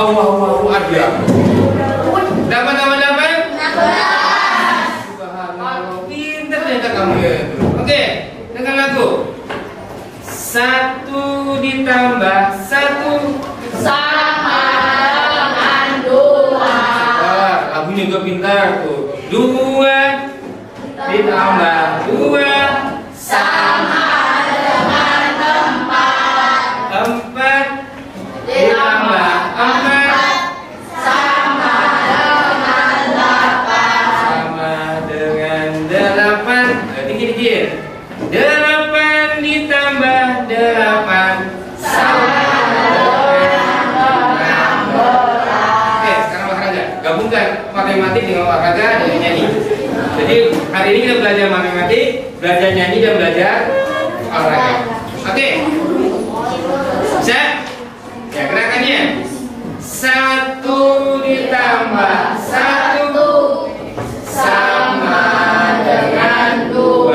Wow, ada. Dapat nama dapat? Subhanallah, pintar ternyata kamu ya. Oke, dengan lagu. 1 ditambah 1 sama dengan 2. Lagunya juga pintar tuh. 2 ditambah 2 sama dengan 4. 4 ditambah 4 sama dengan 8. sama dengan 8. Dikit-dikit. 8 ditambah 8 sama dengan 16. Oke, sekarang olahraga. Gabungkan matematik dengan olahraga dengan nyanyi. Jadi hari ini kita belajar matematik, belajar nyanyi dan belajar olahraga. Oke. Bisa? Ya, gerakannya 1 ditambah 1 sama dengan 2.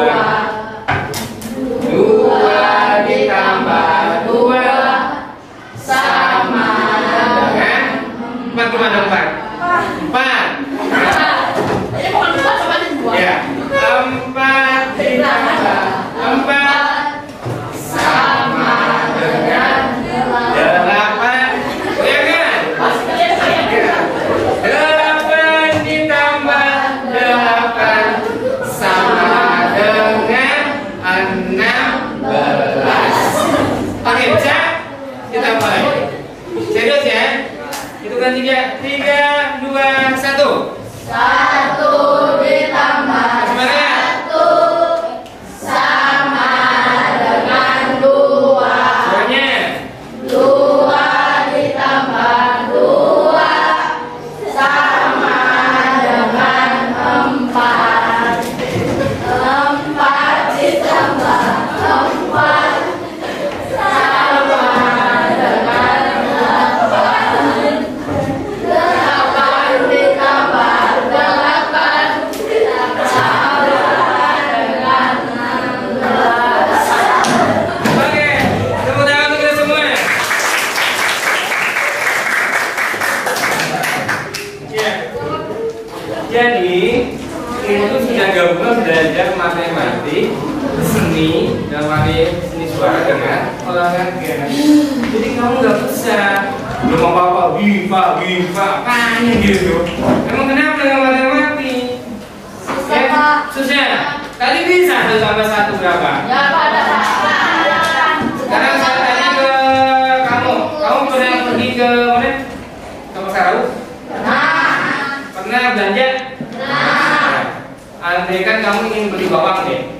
2 ditambah 2 sama dengan 4. Gimana 4? 4. Ini bukan 2 sama dengan 2. Ya. 4 ditambah 4 sama dengan 8. Ya kan? 8 ditambah 8 sama dengan 16. Oke, bisa? Kita mulai. Serius ya? Itu kan 3, 2, 1. 1 ditambah Semangat. 1 sama dengan 2. Semuanya. 2 ditambah 2 sama dengan 4. 4 ditambah 4 sama dengan 8. 8 ditambah 8 sama dengan 16. Oke, tepuk tangan untuk kita semua. Ya. Jadi itu sudah gabungan belajar matematik, seni, dan seni suara dengan olahraga. Jadi kamu nggak usah belum apa-apa, bifa, apanya gitu. Emang kenapa dengan matematik? Ya, susah. Tadi bisa 1 tambah 1 berapa? Ya, pada Sekarang saya tanya ke kamu pernah pergi ke mana? Ke pasar Raub? Pernah belanja? Andai kan kamu ingin beli bawang deh,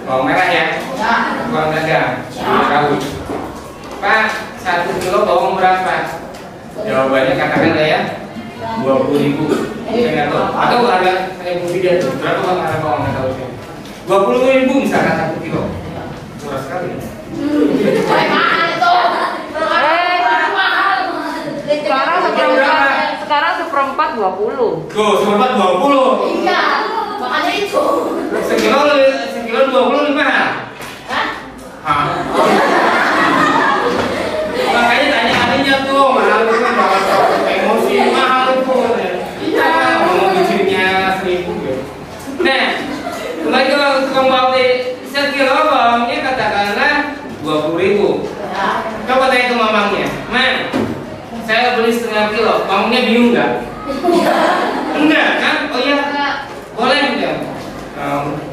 bawang merah ya, bawang dagang, Raub. Pak, 1 kilo bawang berapa? Jawabannya katakanlah ya, 20.000. Saya nggak tahu. Atau harga saya video berapa bang harga bawang nggak tahu sih. 20.000 misalkan 1 kilo. Murah sekali. mahal itu. Sekarang seperempat 20. Tuh, seperempat 20. Iya, makanya itu. Sekilo 20 lebih mahal. Hah? Makanya tanya adanya tuh, mahal itu kan emosi mahal itu. Iya, mau bikinnya 1.000 gitu. Nah, kembali ke tukang bawang deh. Sekilo bawangnya katakanlah 20.000. Coba tanya ke mamangnya, "Man, saya beli setengah kilo, mamangnya bingung nggak?" Enggak kan? Oh iya, boleh enggak?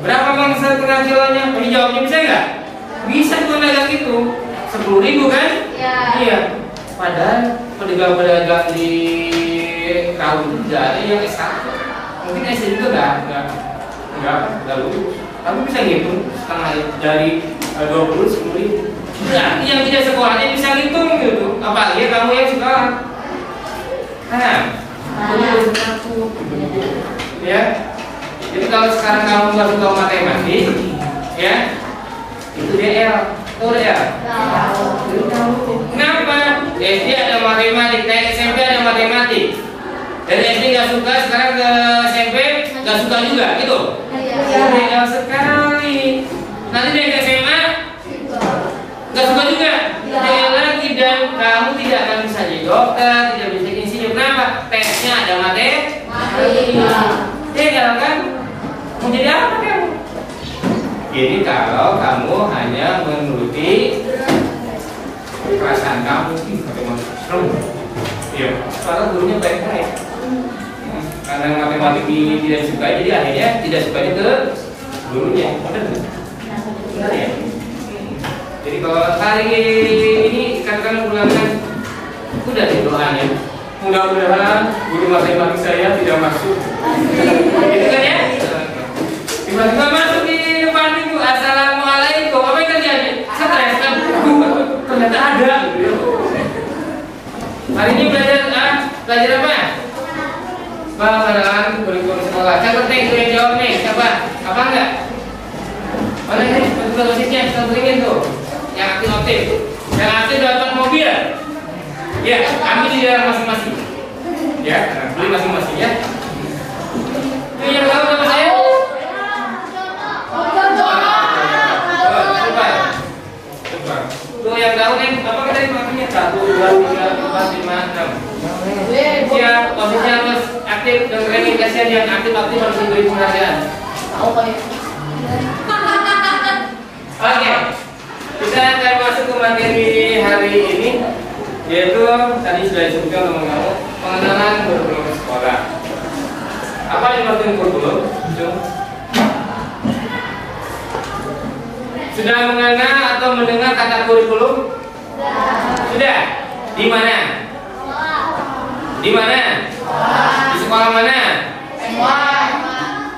Berapa bang setengah kilonya? Ini jawabnya bisa nggak? Bisa tuh dagang itu 10.000 kan? Iya. Padahal pedagang-pedagang di Raub itu tidak ada yang S1. Mungkin S2 juga nggak lulus. Tapi bisa ngitung setengah dari 20 10.000. Nah, yang tidak sekolahnya bisa ngitung gitu. Apalagi kamu yang sekolah. Nah, ya. Jadi kalau sekarang kamu nggak suka matematik, ya, itu DL. Tahu DL? Kenapa? SD ada matematik, naik SMP ada matematik. Dari SD nggak suka, sekarang ke SMP nggak suka juga, gitu. DL sekali. Nanti dari SMA nggak suka juga, DL lagi, dan kamu tidak akan bisa jadi dokter, tidak bisa Tinggal kan? Mau jadi apa kamu? Jadi kalau kamu hanya menuruti perasaan kamu, iya, soalnya gurunya baik-baik. Karena matematik ini tidak disukai, jadi akhirnya tidak sukanya ke gurunya. Benar ya? Jadi kalau hari ini katakan ulangan, udah di doanya. Mudah-mudahan guru matematik saya tidak masuk. Gitu kan ya? Tiba-tiba masuk di depan minggu, assalamualaikum. Apa yang terjadi? Stres kan? Ternyata ada. Hari ini belajar apa? Pengenalan kurikulum sekolah. Catat nih, yang jawab nih. Siapa? Apa enggak? Mana nih? Betul basisnya, sentuhin tuh. Yang aktif. Yang aktif dapat mobil. Ya, ambil di dalam masing-masing. Ya, beli masing-masing ya. Ini yang tahu nama saya? Tuh yang tahu nih, apa tadi makanya 1, 2, 3, 4, 5, 6. Siap, posisinya harus aktif dan training. Kasihan yang aktif-aktif harus diberi perhatian. Oke, kita akan masuk ke materi hari ini, yaitu tadi sudah disebutkan teman-teman, pengenalan kurikulum sekolah. Apa yang dimaksud kurikulum? Sudah mengenal atau mendengar kata kurikulum? Sudah. Di mana? Di mana? Di sekolah mana?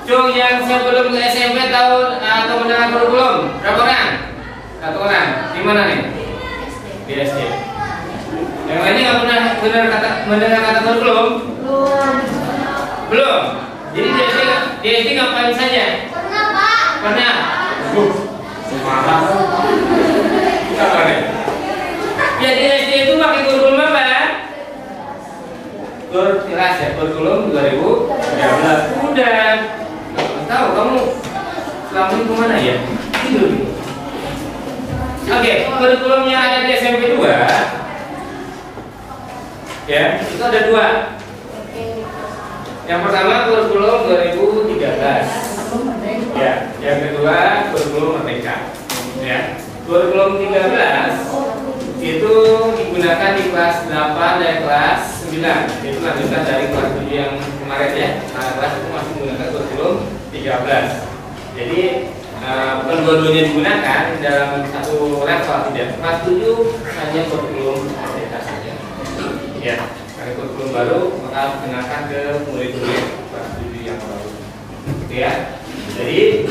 Cung yang sebelum ke SMP tahu atau mendengar kurikulum? Berapa orang? 1 orang. Di mana nih? Di SD. Yang lainnya nggak pernah mendengar kata kurikulum? Belum. Jadi di SD ngapain saja? Pernah, Pak. Pernah. Mahal. Apa nih? Ya di SD itu pakai kurikulum apa? Jelas ya, kurikulum 2013. Udah. Tahu kamu selama ini kemana ya? Tidur gitu. Oke, kurikulumnya ada di SMP 2. Ya, itu ada 2. Yang pertama kurikulum 2013. Ya, yang kedua kurikulum Merdeka. Ya, kurikulum 13 itu digunakan di kelas 8 dan kelas 9. Itu lanjutan dari kelas 7 yang kemarin ya. Nah, kelas itu masih menggunakan kurikulum 13. Jadi bukan dua-duanya digunakan dalam satu level, tidak. Kelas 7 hanya kurikulum Merdeka saja. Ya, karena kurikulum baru maka digunakan ke murid-murid kelas 7 yang baru. Oke ya. Jadi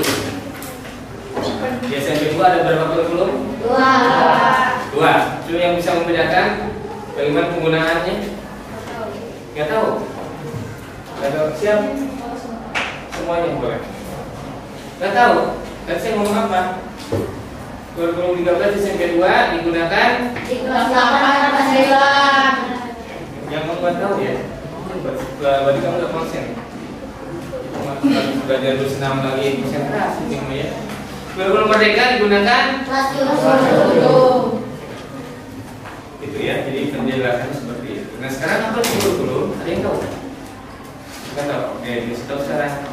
di SMP 2 ada berapa kurikulum? 2. Cuma yang bisa membedakan bagaimana penggunaannya? Nggak tahu. Nggak tahu. Siap? Semuanya boleh. Nggak tahu. Kan saya ngomong apa? Kurikulum 13 di SMP 2 digunakan Di kelas 8 kelas 9. yang kamu nggak tahu ya. Berarti kamu nggak konsen. Belajar terus 6 lagi konsentrasi ya. Kurikulum Merdeka digunakan Kelas 7. itu ya. Jadi penjelasan seperti itu. Nah sekarang apa sih kurikulum? Ada yang tahu? Nggak tahu. Oke, di stop sekarang.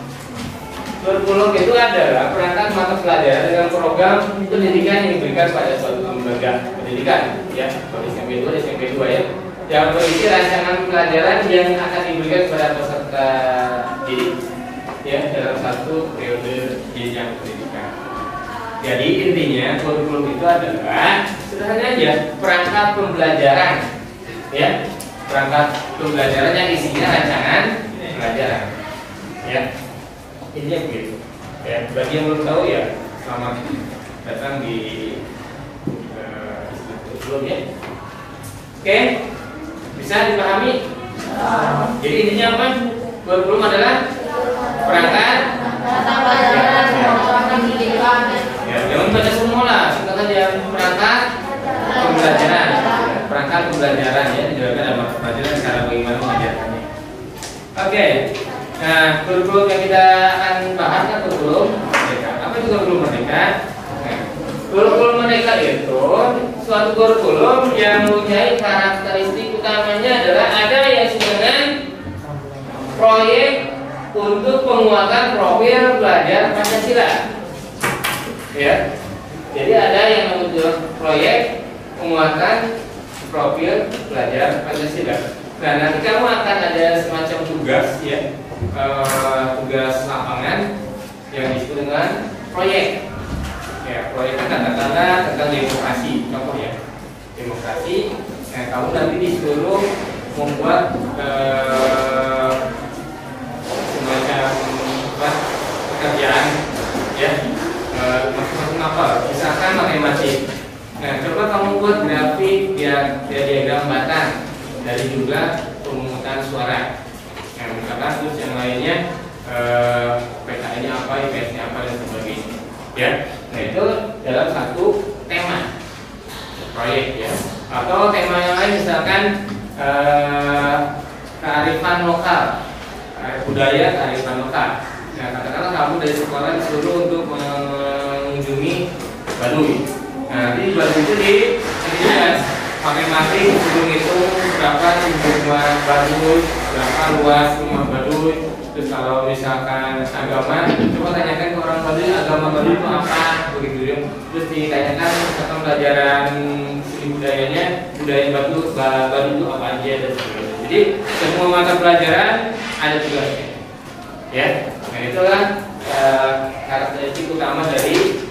Kurikulum itu adalah perangkat mata pelajaran dengan program pendidikan yang diberikan pada suatu lembaga pendidikan, ya, seperti SMP 2, SMP 2 ya, yang berisi rancangan pelajaran yang akan diberikan kepada peserta didik, ya, dalam satu periode jenjang pendidikan. Jadi intinya kurikulum itu adalah sederhana aja perangkat pembelajaran, ya, perangkat pembelajaran yang isinya rancangan pelajaran, ya. Intinya begitu. Ya, bagi yang belum tahu ya selamat datang di sebelum ya. Oke, bisa dipahami? Jadi intinya apa? Kurikulum adalah perangkat Pelajaran pendidikan. ya, jangan baca semua lah, singkat aja perangkat pembelajaran. Perangkat pembelajaran ya, dijelaskan dalam pelajaran cara bagaimana mengajarkannya. Oke. Nah, kurikulum yang kita akan bahas kan kurikulum Merdeka. Apa itu kurikulum Merdeka? Nah, kurikulum Merdeka itu suatu kurikulum yang mempunyai karakteristik utamanya adalah ada yang disebut dengan proyek untuk penguatan profil belajar Pancasila. Ya. Jadi ada yang namanya proyek penguatan profil belajar Pancasila. Nah, nanti kamu akan ada semacam tugas ya, tugas lapangan yang disebut dengan proyek. Ya, proyek katakanlah tentang demokrasi, contoh ya, demokrasi. Nah, kamu nanti disuruh membuat semacam pekerjaan ya, masing-masing apa? Misalkan matematik. Nah, coba kamu buat grafik diagram batang dari jumlah pemungutan suara. Nah, misalkan terus yang lainnya PKN-nya apa, IPS-nya apa dan sebagainya. Ya, nah itu dalam satu tema proyek ya. Atau tema yang lain misalkan kearifan lokal, budaya kearifan lokal. Nah, katakanlah kamu dari sekolah disuruh untuk mengunjungi Baduy. Nah, di Baduy itu dijelas pakai mati disuruh ngitung berapa jumlah Baduy, berapa luas rumah Baduy. Terus kalau misalkan agama, coba tanyakan ke orang Baduy, agama Baduy itu apa, begitu ya. Terus ditanyakan tentang pelajaran seni budayanya, budaya Baduy itu apa aja dan sebagainya. Jadi semua mata pelajaran ada tugasnya. Ya, nah itulah karakteristik utama dari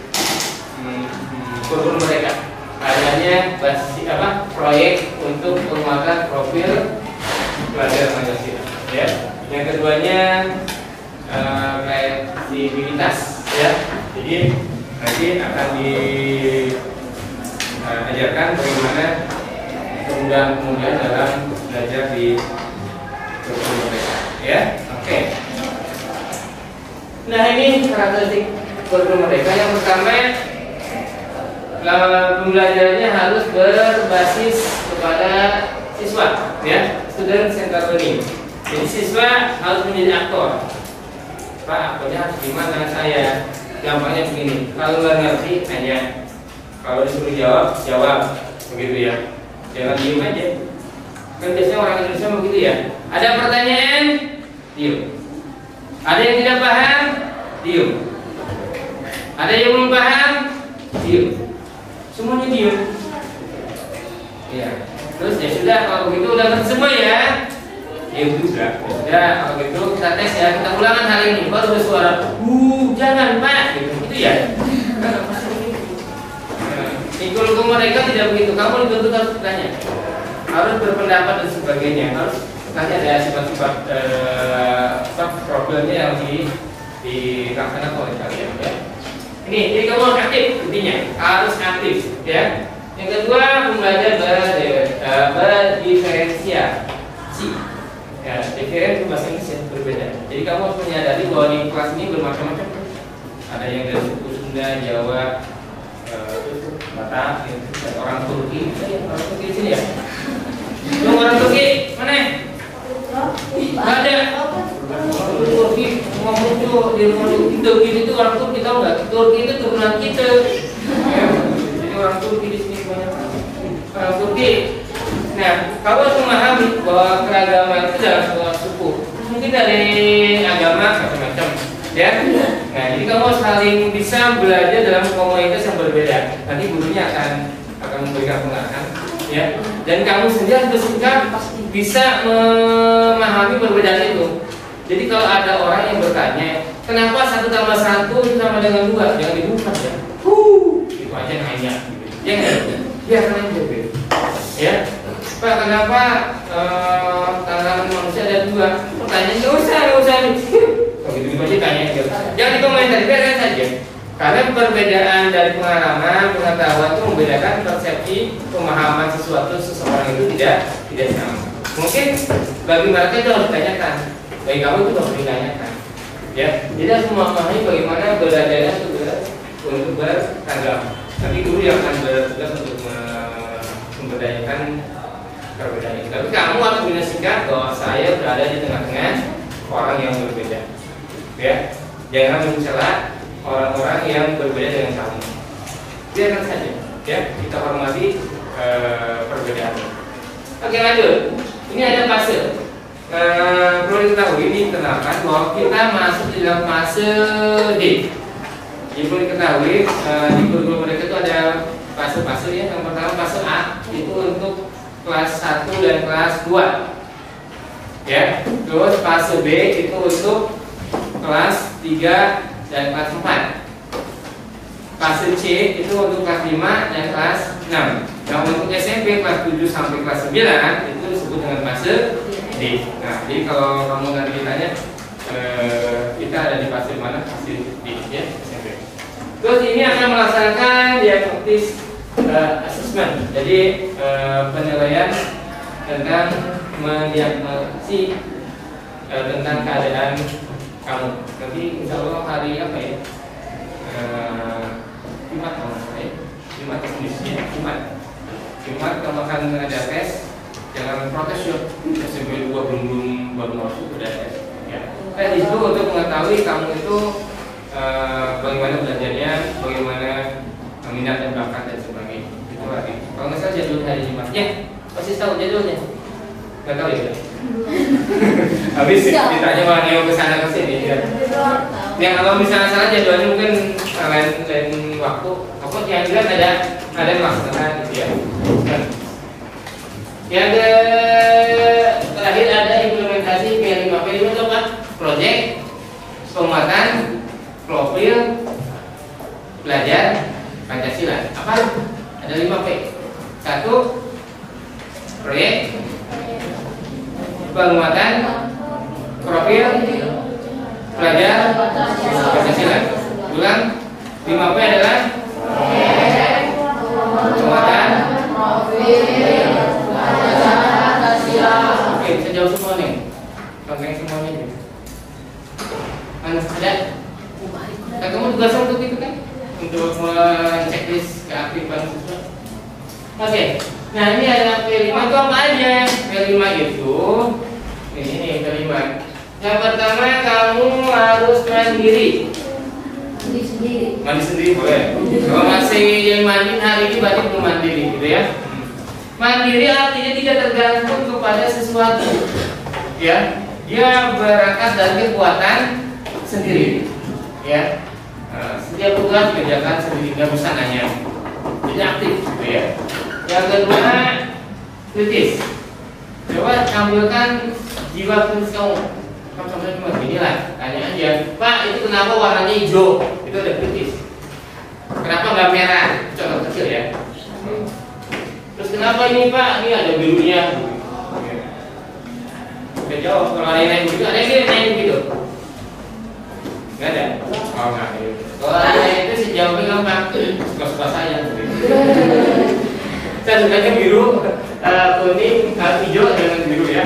kurikulum mereka. Adanya proyek untuk penguatan profil belajar Pancasila. Ya. Yang keduanya fleksibilitas ya. Jadi nanti akan diajarkan bagaimana kemudahan dalam belajar di kurikulum mereka. Ya, oke. Nah, ini karakteristik kurikulum mereka. Yang pertama, pembelajarannya harus berbasis kepada siswa, ya, student centered learning. Jadi siswa harus menjadi aktor. Pak, aktornya harus gimana saya? Gampangnya begini. Kalau nggak ngerti, tanya. Kalau disuruh jawab, begitu ya. Jangan diem aja. Kan biasanya orang Indonesia begitu ya. Ada pertanyaan, diem. Ada yang tidak paham, diem. Ada yang belum paham, diem. Semuanya diem. Ya. Terus ya sudah, kalau begitu udah ngerti semua ya. Ya juga. Ya, kalau gitu kita tes ya, kita ulangan hari ini. Baru bersuara, jangan Pak, gitu ya. Di kurikulum mereka tidak begitu. Kamu dituntut harus bertanya, harus berpendapat dan sebagainya. Harus nanti ada sifat-sifat problemnya yang dilaksanakan oleh kalian. Ya. Ini, jadi kamu harus aktif, intinya harus aktif. Ya. Yang kedua, belajar berdiferensiasi. Ya, diferensiasi itu bahasa Inggris ya, berbeda. Jadi kamu harus menyadari bahwa di kelas ini bermacam-macam. Ada yang dari suku Sunda, Jawa, Batak, dan orang Turki. Orang Turki di sini ya. Lu orang Turki mana? Nggak ada. Turki ngomong tuh di rumah Turki itu orang Turki, tahu nggak? Turki itu turunan kita. Ya, jadi orang Turki di sini banyak orang Turki. Nah, kamu harus memahami bahwa keragaman itu dalam sebuah suku. Mungkin dari agama macam-macam, ya. Nah, jadi kamu harus saling bisa belajar dalam komunitas yang berbeda. Nanti gurunya akan memberikan pengarahan, ya. Dan kamu sendiri harus bersikap bisa memahami perbedaan itu. Jadi kalau ada orang yang bertanya, kenapa 1 tambah 1 sama dengan 2? Jangan dibuka ya. Itu aja nanya. Ya nggak? Ya kan berbeda. Ya. Pak, kenapa tanaman manusia ada 2? Pertanyaan nggak usah nih. Begitu aja tanya gitu. Jangan dikomentari, biarkan saja. Karena perbedaan dari pengalaman, pengetahuan itu membedakan persepsi, pemahaman seseorang itu tidak sama. Mungkin bagi mereka itu harus ditanyakan, bagi kamu itu harus ditanyakan. Ya, jadi harus memahami bagaimana belajarnya untuk bertanggap. Nanti guru yang akan bertugas untuk memberdayakan perbedaan itu. Tapi kamu harus punya sikap bahwa saya berada di tengah-tengah orang yang berbeda. Ya, jangan mencela orang-orang yang berbeda dengan kamu. Biarkan saja, ya, kita hormati perbedaan. Oke, lanjut. Ini ada fase. perlu diketahui di penerapan bahwa kita masuk di dalam fase D. Jadi perlu diketahui di kurikulum mereka itu ada fase-fase ya. Yang pertama fase A itu untuk kelas 1 dan kelas 2. Ya. Terus fase B itu untuk kelas 3 dan kelas 4. Fase C itu untuk kelas 5 dan kelas 6. Nah, untuk SMP kelas 7 sampai kelas 9 itu disebut dengan fase D. Nah, jadi kalau kamu nanti ditanya kita ada di fase mana? Fase D ya, SMP. Terus ini akan melaksanakan diagnostis assessment. Jadi penilaian tentang mendiagnosis tentang keadaan kamu. Nanti insya Allah hari apa ya? Jumat kalau saya, Jumat kondisinya Jumat kamu akan ada tes. Jangan protes ya, SMP 2 belum baru masuk udah tes. Ya. Tes itu untuk mengetahui kamu itu bagaimana belajarnya, bagaimana minat dan bakat dan sebagainya. Itu lagi. Kalau nggak salah jadwal hari Jumatnya, pasti tahu jadwalnya. Nggak tahu ya? Habis ditanya mana yang kesana kesini ya. Ya kalau misalnya salah jadwalnya mungkin lain waktu. Pokoknya yang jelas ada melaksanakan gitu ya. Yang terakhir ada implementasi P5P itu apa? Project, penguatan, profil, belajar, Pancasila. Apa? Ada 5P. 1. Proyek, penguatan, profil, belajar, Pancasila. Ulang, 5P adalah penguatan, profil, oke, bisa jawab semua nih. Konten semuanya nih. Ada? Nah, kamu tugasnya untuk itu kan? Untuk checklist keaktifan siswa. Oke. Nah, ini ada P5 itu apa aja? P5 itu ini nih P5. Yang pertama kamu harus mandiri. Mandi sendiri boleh. Kalau masih yang mandi hari ini berarti belum mandiri gitu ya. Mandiri artinya tidak tergantung kepada sesuatu, ya. Dia berangkat dari kekuatan sendiri, ya. Setiap tugas dikerjakan sendiri, nggak bisa nanya. Jadi aktif, gitu ya. Yang kedua, kritis. Coba tampilkan jiwa kritis kamu. Kamu sampai cuma gini lah, tanya aja. Pak, itu kenapa warnanya hijau? Itu ada kritis. Kenapa nggak merah? Contoh kecil ya. Terus kenapa ini Pak? Ini ada birunya. Udah jawab. Kalau ada yang nanya begitu, ada yang nanya begitu? Nggak ada? Oh nggak ada. Kalau ada yang itu sih jawabnya gampang. Suka-suka saya. Saya sukanya biru, kuning, hijau dengan biru ya.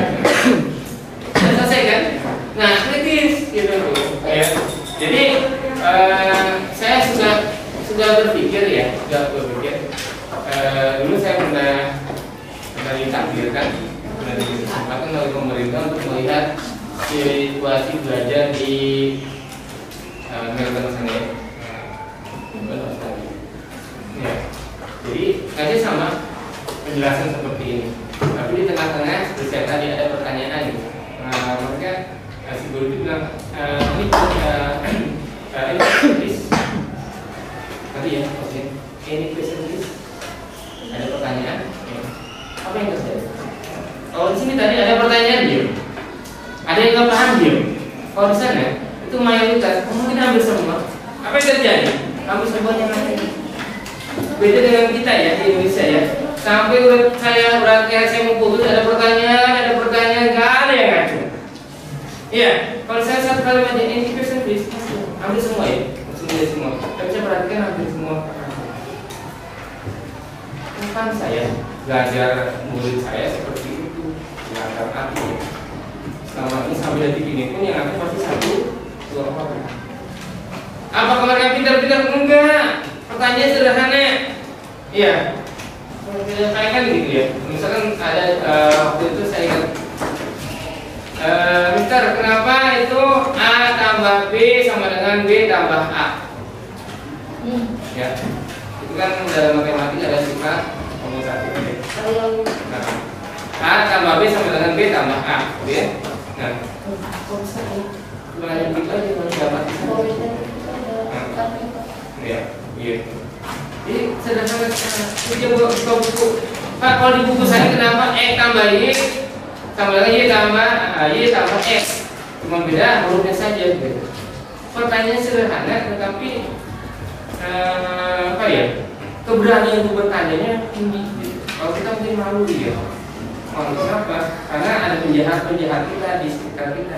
Sudah selesai kan? Nah kritis gitu ya. Jadi saya sudah berpikir ya, dulu saya pernah ditakdirkan, pernah diberi kesempatan oleh pemerintah untuk melihat situasi belajar di Melbourne sana ya. Ya. Jadi nanti sama penjelasan seperti ini. Tapi di tengah-tengah seperti saya tadi ada pertanyaan nih. Mereka si guru itu bilang ini tadi ya, ini question list. Ada pertanyaan? Apa yang terjadi? Kalau di sini tadi ada pertanyaan dia, ada yang nggak paham dia. Kalau di sana itu mayoritas, mungkin hampir semua. Apa yang terjadi? Hampir semuanya nanya. Beda dengan kita ya di Indonesia ya. Sampai saya berangkat saya mau putus ada pertanyaan, nggak ada yang ngacu. Iya, kalau saya satu kali aja ini question list, hampir semua ya, semua. Tapi saya perhatikan hampir semua. Kan saya belajar murid saya seperti itu, belajar aku. Selama ini sampai detik ini pun yang aku pasti satu, dua orang. Apakah mereka pintar-pintar? Enggak. Pertanyaan sederhana. Iya. Kayak kan gitu ya. Misalkan ada waktu itu saya ingat, Mister, kenapa itu A tambah B sama dengan B tambah A? Ya. Itu kan dalam matematika ada sifat komutatif. Nah, A tambah B sama dengan B tambah A, gitu ya. Nah, mulai dikit aja kalau dapat. Ya, iya. Jadi sederhana dia buka buku. Pak, kalau di buku saya kenapa tambah Y tambah lagi Y tambah X, cuma beda hurufnya saja gitu. Pertanyaannya sederhana, tetapi apa ya, keberanian untuk bertanya tinggi gitu. Kalau kita mungkin malu ya. Kenapa? Karena ada penjahat kita di sekitar kita.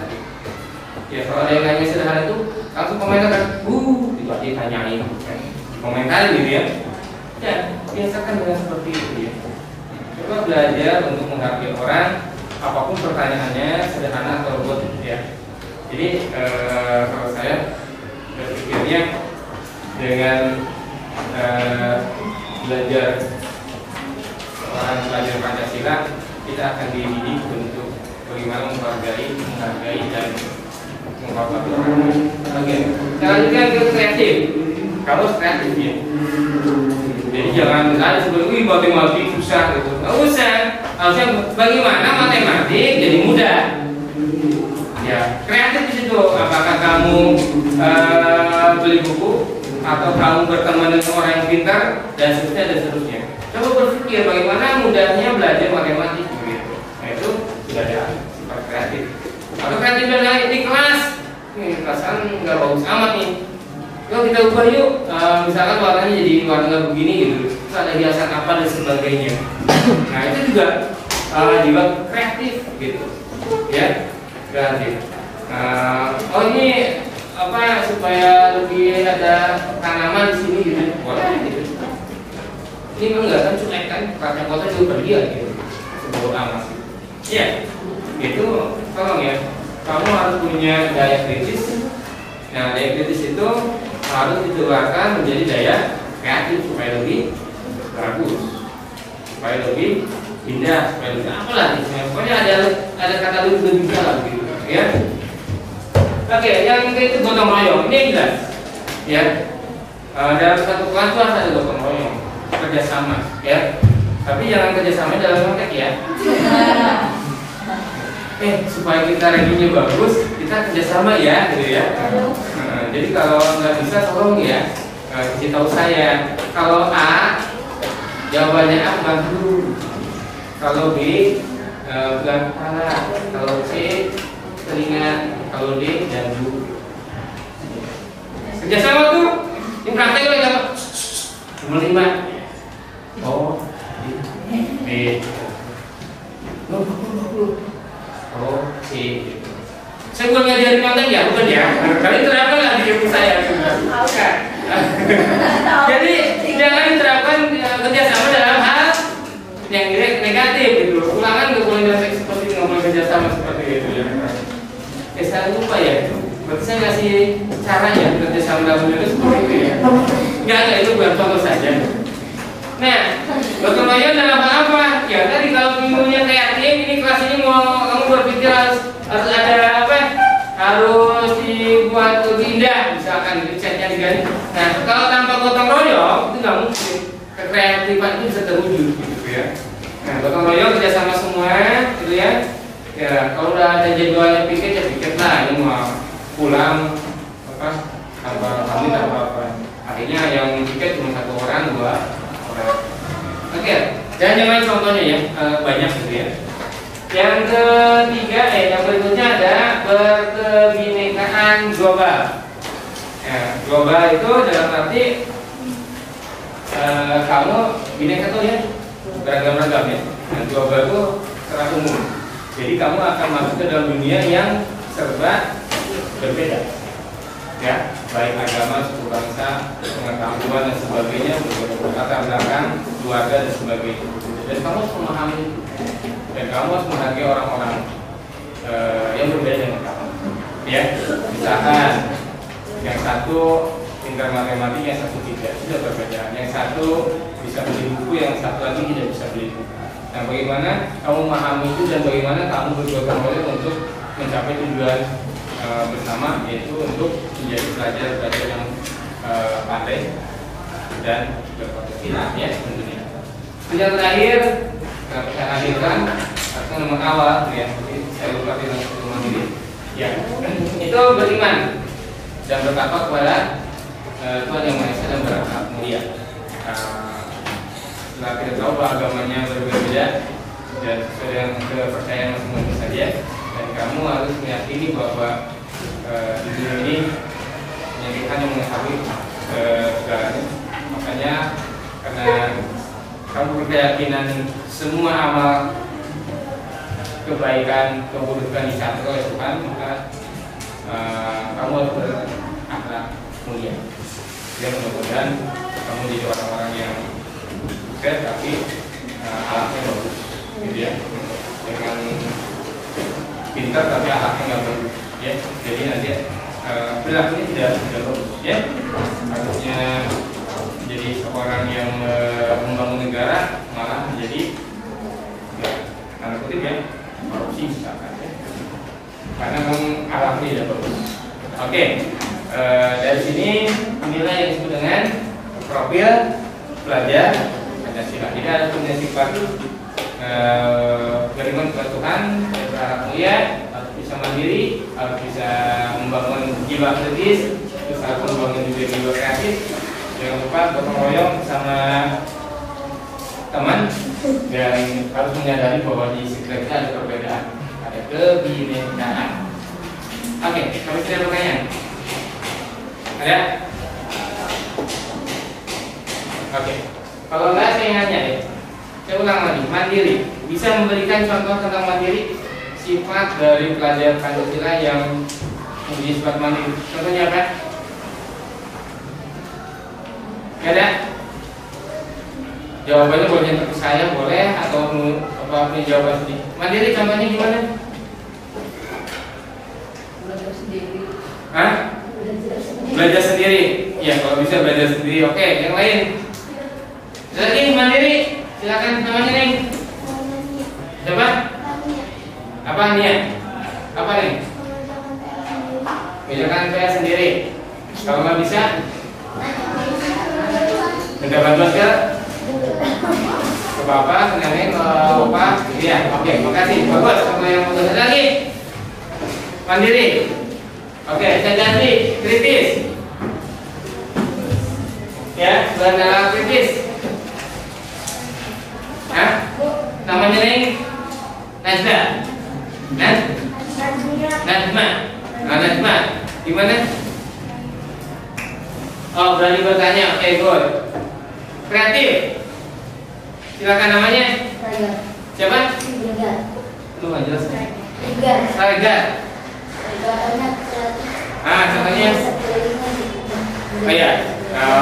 Ya kalau ada yang nanya sederhana itu langsung komentar, itu aja tanyain, komentar gitu ya. Ya biasakan dengan seperti itu ya. Coba belajar untuk menghargai orang, apapun pertanyaannya, sederhana atau rumit ya. Jadi kalau saya berpikirnya dengan belajar Pancasila, kita akan dididik untuk bagaimana menghargai dan menghormati orang. Oke, selanjutnya ke kreatif. Kamu kreatif ya. Jadi jangan ada seperti matematik susah gitu. Nggak usah. Harusnya bagaimana matematik jadi mudah. Ya, kreatif di situ. Apakah kamu beli buku atau kamu berteman dengan orang yang pintar dan seterusnya. Coba berpikir bagaimana mudahnya belajar matematik gitu. Nah itu sudah ada sifat kreatif. Kalau kreatif dan di kelas, kelasan nggak bagus amat nih. Yuk kita ubah yuk, misalkan warnanya jadi warna begini gitu. Terus ada hiasan apa dan sebagainya. Nah itu juga jiwa kreatif gitu, ya kreatif. Oh ini apa supaya lebih ada tanaman di sini gitu, boleh gitu. Ini enggak kan cuek kan, karena kota juga pergi gitu, sebuah amas. Ya, itu tolong ya. Kamu harus punya daya kritis. Nah daya kritis itu harus ditularkan menjadi daya kreatif supaya lebih bagus, supaya lebih indah, supaya lebih apalah istilahnya. Pokoknya ada kata lebih bisa lah gitu, ya. Oke, yang itu gotong royong. Ini jelas, ya. Dalam satu kelas harus ada gotong royong, kerjasama, ya. Tapi jangan kerjasama dalam konteks ya. Supaya kita rankingnya bagus, kita kerjasama ya, gitu ya. Jadi kalau nggak bisa tolong ya kasih tahu saya. Kalau A jawabannya A bantu, kalau B bulan kepala, kalau C telinga, kalau D jandu. Kerjasama tuh yang praktek oleh apa? Nomor 5. Oh, B. Oh, C. Saya bukan ngajarin konten ya, bukan ya. Kalian terapkan nggak di ilmu saya? Bukan. Jadi jangan diterapkan kerjasama dalam hal yang negatif gitu. Ulangan nggak boleh dalam seperti nggak boleh kerjasama seperti itu ya. Saya lupa ya. Berarti saya ngasih caranya kerjasama dalam itu seperti itu ya. Nggak itu buat contoh saja. Nah, gotong royong dalam hal apa? Ya tadi kalau minggunya kreatif, ini kelas ini mau kamu berpikir harus ada apa? Harus dibuat lebih indah, misalkan gitu, catnya diganti. Nah, kalau tanpa gotong royong itu nggak mungkin kekreatifan itu bisa terwujud, gitu ya. Nah, gotong royong kerjasama semua, gitu ya. Ya, kalau udah ada jadwalnya piket ya piket lah. Ini mau pulang apa? Tanpa kami tanpa apa? Akhirnya yang piket cuma 1 orang, 2 orang. Oke, dan yang lain contohnya ya banyak gitu ya. Yang ketiga, yang berikutnya ada berkebinekaan global. Ya, global itu dalam arti kamu bineka tuh ya beragam-ragam ya. Nah, global itu secara umum. Jadi kamu akan masuk ke dalam dunia yang serba berbeda. Ya, baik agama, suku bangsa, pengetahuan dan sebagainya, latar belakang, keluarga dan sebagainya. Dan kamu harus memahami itu. Dan kamu harus menghargai orang-orang yang berbeda dengan kamu. Ya, misalkan yang satu pintar matematik, yang satu tidak, sudah berbeda. Yang satu bisa beli buku, yang satu lagi tidak bisa beli buku. Nah, bagaimana kamu memahami itu dan bagaimana kamu bergotong royong untuk mencapai tujuan bersama, yaitu untuk menjadi pelajar-pelajar yang pandai dan berpotensi ya tentunya. Yang terakhir saya akhirkan atau nomor awal ya, jadi saya lupa bilang nomor diri. Ya, itu beriman dan bertakwa kepada Tuhan yang Maha Esa dan berakhlak mulia. Setelah kita tahu bahwa agamanya berbeda dan sesuai dengan kepercayaan masing-masing saja, dan kamu harus meyakini bahwa di dunia ini hanya Tuhan yang mengetahui segalanya. Makanya karena kamu berkeyakinan semua amal kebaikan, keburukan dicatat oleh Tuhan, maka kamu harus berakhlak mulia. Dan mudah-mudahan kamu jadi orang-orang yang sukses tapi akhlaknya bagus, gitu ya. Dengan pintar tapi akhlaknya nggak bagus, ya. Jadi nanti perilakunya tidak bagus, ya. Harusnya jadi seorang yang membangun negara malah menjadi tanda kutip ya korupsi misalkan, ya. Karena memang akhlaknya tidak bagus. Oke. Dari sini inilah yang disebut dengan profil pelajar Pancasila. Jadi ada punya sifat beriman kepada Tuhan, berakhlak mulia, harus bisa mandiri, harus bisa membangun jiwa kritis, terus harus membangun juga jiwa kreatif. Jangan lupa gotong royong sama teman dan harus menyadari bahwa di sekitar kita ada perbedaan, ada kebinekaan. Oke, kami tidak pertanyaan. Ada? Oke. Kalau enggak saya nanya deh. Saya ulang lagi. Mandiri. Bisa memberikan contoh tentang mandiri? Sifat dari pelajar Pancasila yang mempunyai sifat mandiri. Contohnya apa? Nggak ada? Jawabannya boleh yang ke saya boleh atau apa punya jawaban sendiri. Mandiri contohnya gimana? Belajar sendiri. Hah? Belajar sendiri. Ya kalau bisa belajar sendiri. Oke, yang lain. Lagi mandiri. Silakan namanya Neng. Siapa? Apa Nia? Apa nih? Bedakan saya sendiri. Kalau nggak bisa, minta bantuan ke bapak, ke nenek, ke opa. Iya, oke, makasih. Bagus. Sama yang mau lagi. Mandiri. Oke, saya ganti kritis. Ya, benar kritis. Hah? Namanya Neng? Najda. Najma. Najma. Gimana? Oh, berani bertanya. Oke, good. Kreatif. Silakan namanya. Siapa? Lu nggak jelas. Sagar. Contohnya. Oh iya.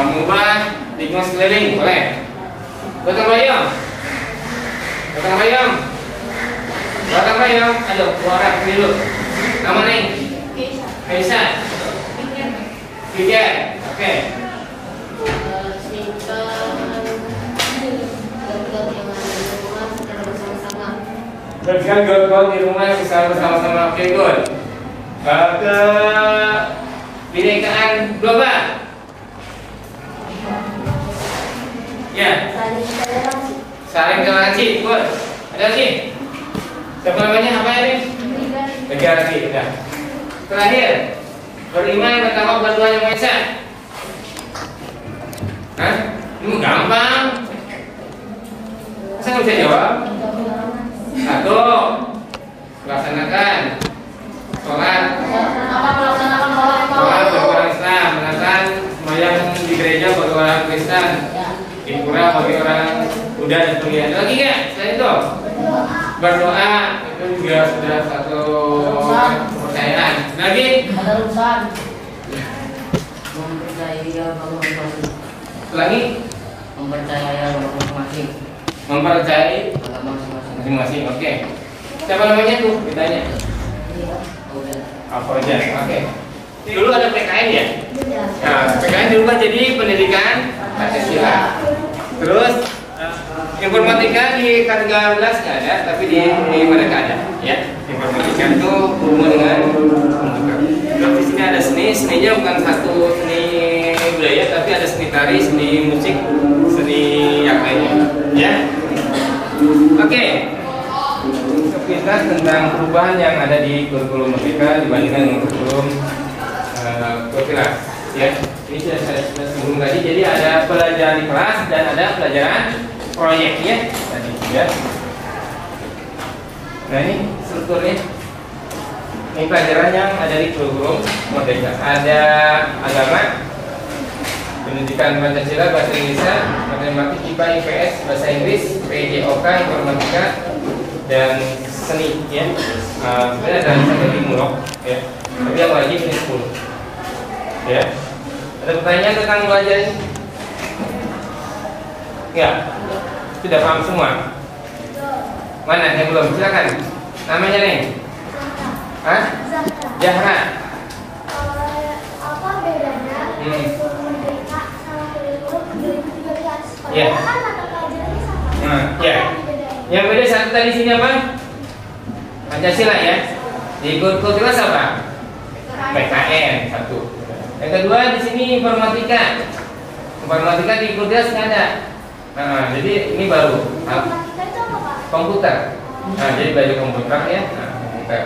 Mengubah lingkungan sekeliling, boleh. Gotong royong. Gotong royong. Gotong royong. Ayo, dua orang dulu. Nama Neng? Kaisa. Tiga. Oke. Bergan gol di rumah bisa bersama-sama. Oke, good. Kebinekaan global. Ya. Saling toleransi. Good. Ada lagi? Siapa namanya? Apa ini? Tiga lagi. Udah. Terakhir. Beriman bertakwa kepada Tuhan Yang Maha Esa. Hah? Ini gampang. Masa nggak bisa jawab? Satu, laksanakan sholat bagi orang Islam, menakan sembahyang di gereja bagi orang Kristen, di pura bagi orang Buddha dan sebagainya. Lagi nggak? Selain itu, berdoa itu juga sudah satu kepercayaan. Lagi? Lagi? Mempercayai masing-masing. Oke. Siapa namanya tuh? Ditanya. Fauzan. Oke. Dulu ada PKN ya? Nah, PKN dirubah jadi pendidikan Pancasila. Terus informatika di K13 nggak ada, tapi di mereka ada. Ya. Informatika itu hubungan dengan komputer. Terus di sini ada seni. Seninya bukan satu seni budaya, tapi ada seni tari, seni musik, seni yang lainnya. Ya. Oke. Kita membahas tentang perubahan yang ada di kurikulum Merdeka dibandingkan dengan kurikulum Kultiras. Ya, ini sudah saya singgung tadi. Jadi ada pelajaran di kelas dan ada pelajaran proyek ya tadi ya. Nah ini strukturnya. Ini pelajaran yang ada di kurikulum Merdeka. Ada agama, pendidikan Pancasila, bahasa Indonesia, matematika, IPA, IPS, bahasa Inggris, PJOK, informatika, dan seni ya. Sebenarnya ada satu di mulok ya. Tapi yang wajib ini 10. Ya. Ada pertanyaan tentang belajar ini? Ya. Sudah paham semua? Mana yang belum? Silakan. Namanya Neng? Hah? Zahra. Apa bedanya kurikulum Merdeka sama kurikulum 2013? Ya. Padahal kan mata pelajarannya sama. Nah, ya. Apa yang bedanya? Yang beda satu tadi sini apa? Pancasila ya. Di Kultiras apa? PKN satu. Yang kedua di sini informatika. Informatika di Kultiras nggak ada. Nah, jadi ini baru. Informatika itu apa, Pak? Komputer. Nah, jadi belajar komputer ya. Nah, komputer.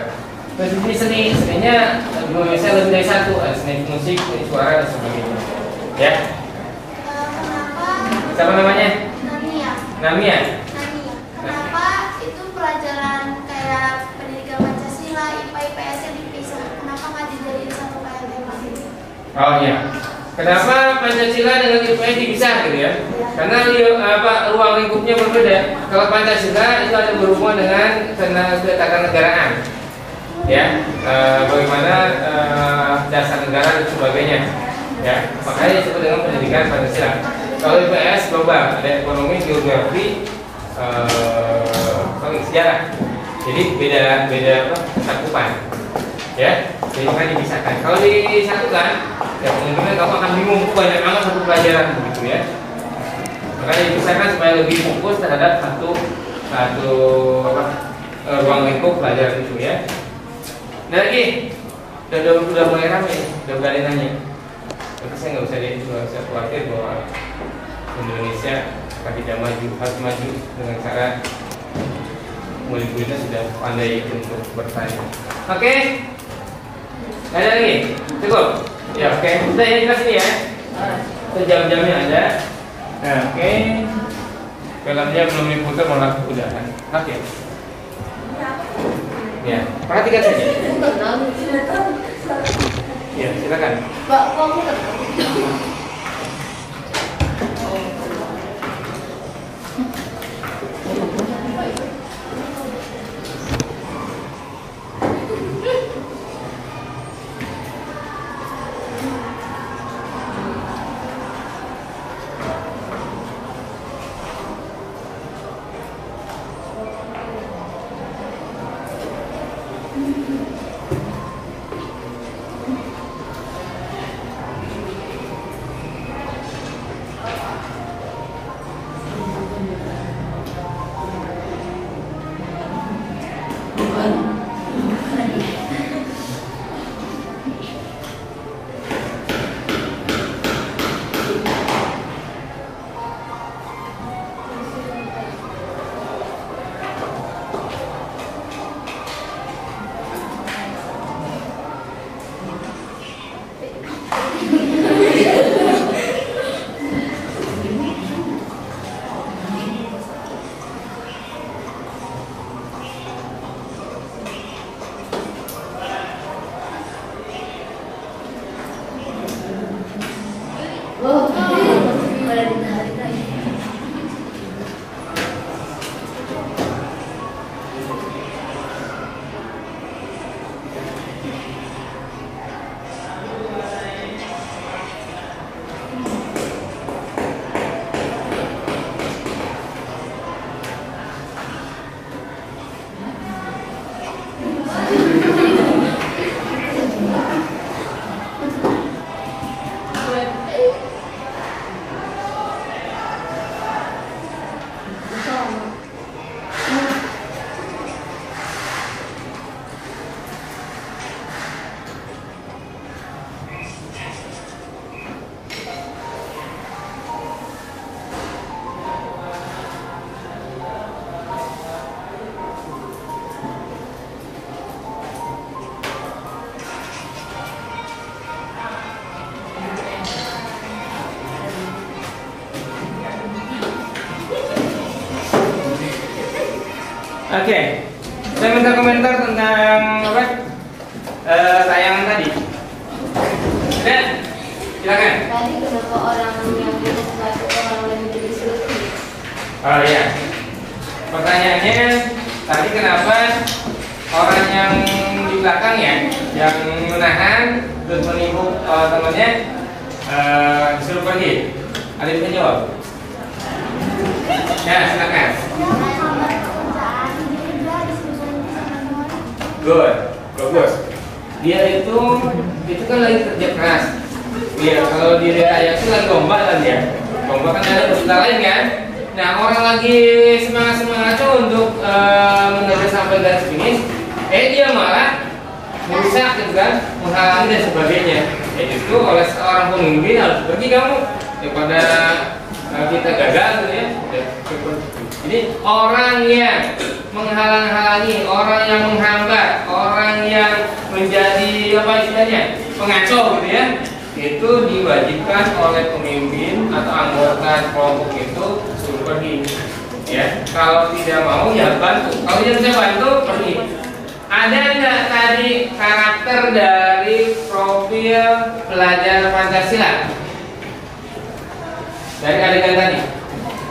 Terus ini seninya di Indonesia lebih dari satu. Ada seni musik, seni suara dan sebagainya. Ya. Kenapa? Siapa namanya? Namia. Namia. Kenapa itu pelajaran kayak pendidikan Pancasila, IPA, IPS yang dipisah? Kenapa nggak dijadiin satu kayak tema? Oh ya. Kenapa Pancasila dengan IPS dipisah gitu ya? Karena ruang lingkupnya berbeda. Kalau Pancasila itu ada berhubungan dengan ketatanegaraan, ya, bagaimana dasar negara dan sebagainya, ya. Makanya disebut dengan pendidikan Pancasila. Kalau IPS global, ada ekonomi, geografi, sejarah. Jadi beda cakupan, ya. Jadi makanya dipisahkan. Kalau disatukan, ya kemungkinan kamu akan bingung banyak amat satu pelajaran begitu ya. Makanya dipisahkan supaya lebih fokus terhadap satu ruang lingkup pelajaran itu ya. Nah lagi, udah mulai ramai, udah berani nanya. Tapi saya nggak usah khawatir bahwa Indonesia akan tidak maju, harus maju dengan cara murid-muridnya sudah pandai untuk bertanya. Oke. Ada lagi? Cukup? Ya oke. Udah ya jelas ini ya. Itu jam-jamnya ada. Nah, oke. Filmnya belum diputar malah udah kan. Oke. Ya, perhatikan saja. Ya, silakan. Pak, komputer. Oke, saya minta komentar tentang apa? Tayangan tadi. Dan silakan. Tadi kenapa orang yang minus 1 orang lebih dari selebih? Oh iya. Pertanyaannya tadi kenapa orang yang di belakang ya, yang menahan terus menipu temannya disuruh pergi? Ada yang bisa jawab? Ya silakan. Good, bagus. Dia itu kan lagi kerja keras. Iya, kalau di daerah itu lagi lomba kan dia. Lomba kan ada peserta lain kan. Nah, orang lagi semangat-semangatnya untuk mengejar sampai garis finish, dia malah merusak gitu kan, menghalangi dan sebagainya. Justru oleh seorang pemimpin harus pergi kamu daripada kita gagal gitu ya. Jadi orang yang menghalang-halangi, orang yang menghambat, orang yang menjadi apa istilahnya pengacau gitu ya, itu diwajibkan oleh pemimpin atau anggota kelompok itu suruh pergi. Ya, kalau tidak mau ya bantu. Kalau tidak bisa bantu pergi. Ada nggak tadi karakter dari profil pelajar Pancasila? Dari adegan tadi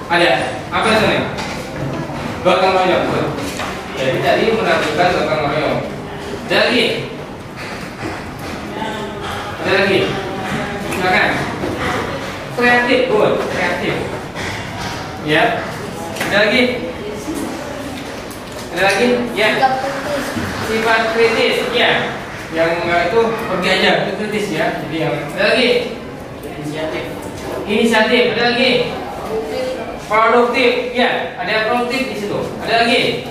ada apa itu nih? Gotong royong. Jadi tadi menampilkan gotong royong. Ada lagi. Silakan. Kreatif, good, kreatif. Ya. Ada lagi. Ya. Sifat kritis, ya. Yang itu pergi aja, itu kritis ya. Jadi yang ada lagi. Inisiatif, ada lagi. Produktif, ya. Ada produktif di situ. Ada lagi.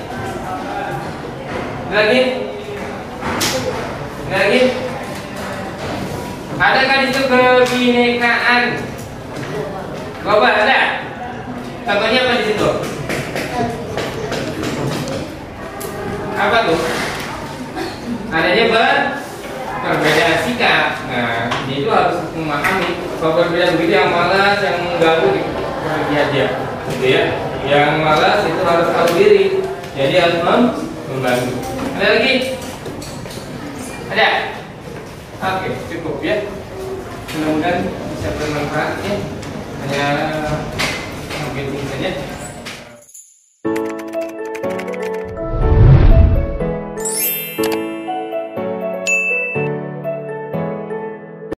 Adakah di situ kebinekaan? Global ada? Contohnya apa di situ? Apa tuh? Adanya perbedaan sikap. Nah, ini itu harus memahami bahwa perbedaan begitu yang malas, yang mengganggu pergi aja, gitu ya. Yang malas itu harus tahu diri, jadi harus membantu. Ada lagi? Ada? Oke, cukup ya. Mudah-mudahan bisa bermanfaat ya. Hanya sampai ini saja.